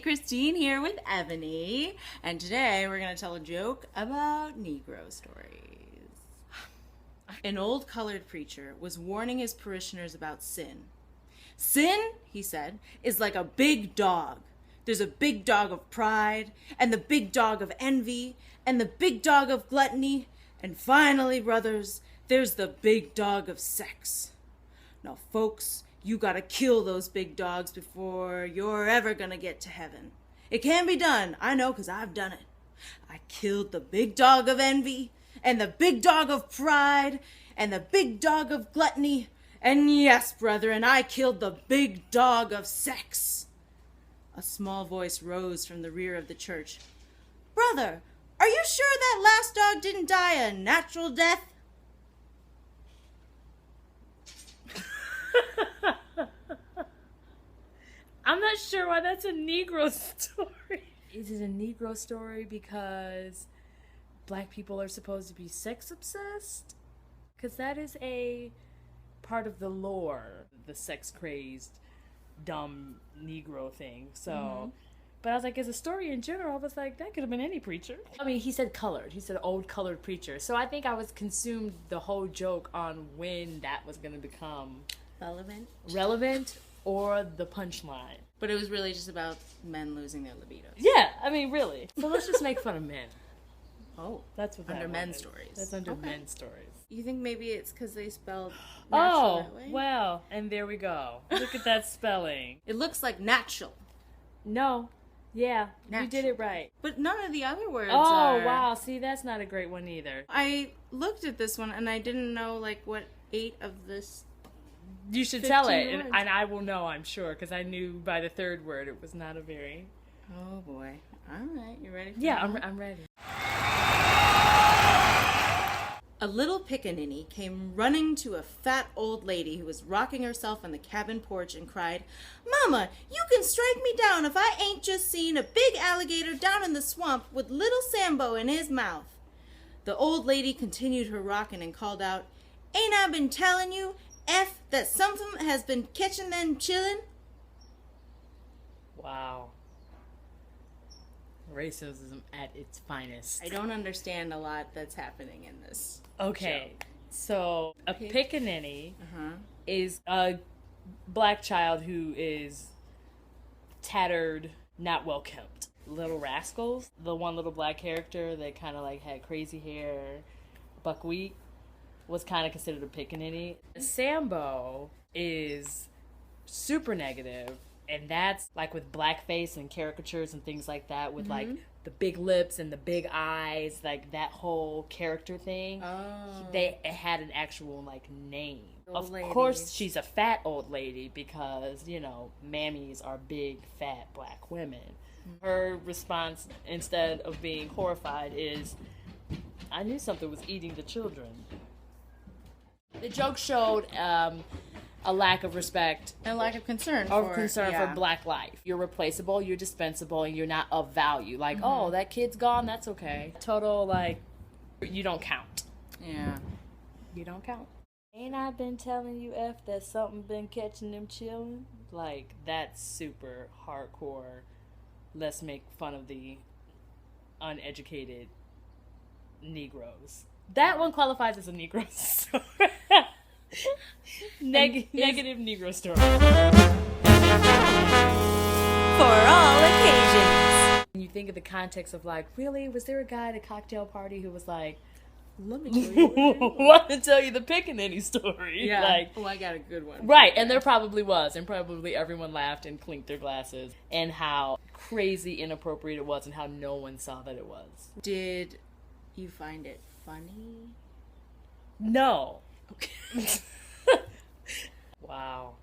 Christine here with Ebony, and today we're going to tell a joke about Negro Stories. An old colored preacher was warning his parishioners about sin. Sin, he said, is like a big dog. There's a big dog of pride, and the big dog of envy, and the big dog of gluttony, and finally, brothers, there's the big dog of sex. Now, folks, you gotta kill those big dogs before you're ever gonna get to heaven. It can be done, I know, 'cause I've done it. I killed the big dog of envy, and the big dog of pride, and the big dog of gluttony, and yes, brethren, I killed the big dog of sex. A small voice rose from the rear of the church. Brother, are you sure that last dog didn't die a natural death? I'm not sure why that's a Negro story. Is it a Negro story because black people are supposed to be sex obsessed? Because that is a part of the lore, the sex crazed, dumb Negro thing. So, but I was like, as a story in general, I was like, that could have been any preacher. I mean, he said colored. He said old colored preacher. So I think I was consumed the whole joke on when that was going to become relevant. Or the punchline. But it was really just about men losing their libidos. Yeah, I mean, really. So let's just make fun of men. Oh, that's what under that men's was. stories. That's under men's stories. You think maybe it's because they spelled natural that way? Well, and there we go. Look at that spelling. It looks like natural. No. Yeah, natural. You did it right. But none of the other words are... Oh, wow. See, that's not a great one either. I looked at this one and I didn't know, like, what 8 of this... You should tell it, and I will know, I'm sure, because I knew by the third word it was not a very... Oh, boy. All right, you ready for Yeah, that? I'm ready. A little pickaninny came running to a fat old lady who was rocking herself on the cabin porch and cried, Mama, you can strike me down if I ain't just seen a big alligator down in the swamp with little Sambo in his mouth. The old lady continued her rocking and called out, Ain't I been telling you, F, that something has been catching them chillin'? Wow. Racism at its finest. I don't understand a lot that's happening in this Okay, show. So a pickaninny is a black child who is tattered, not well kept. Little Rascals, the one little black character that kind of like had crazy hair, buckwheat, was kind of considered a pickaninny. Sambo is super negative, and that's like with blackface and caricatures and things like that, with like the big lips and the big eyes, like that whole character thing. Oh. They had an actual like name. Old of ladies. course, she's a fat old lady because, you know, mammies are big, fat black women. Her response, instead of being horrified, is, I knew something was eating the children. The joke showed a lack of respect and lack of concern for black life. You're replaceable, you're dispensable, and you're not of value. Like, oh, that kid's gone, that's okay. Total, like, you don't count. Yeah. You don't count. Ain't I been telling you, F, that something been catching them children? Like, that's super hardcore. Let's make fun of the uneducated Negroes. That one qualifies as a Negro story. Negative Negro story. For all occasions. When you think of the context of like, really? Was there a guy at a cocktail party who was like, let me tell you want to tell you the pickaninny story? Yeah. Like, oh, I got a good one. Right, and there probably was, and probably everyone laughed and clinked their glasses, and how crazy inappropriate it was, and how no one saw that it was. Did you find it funny? No. Okay. Wow.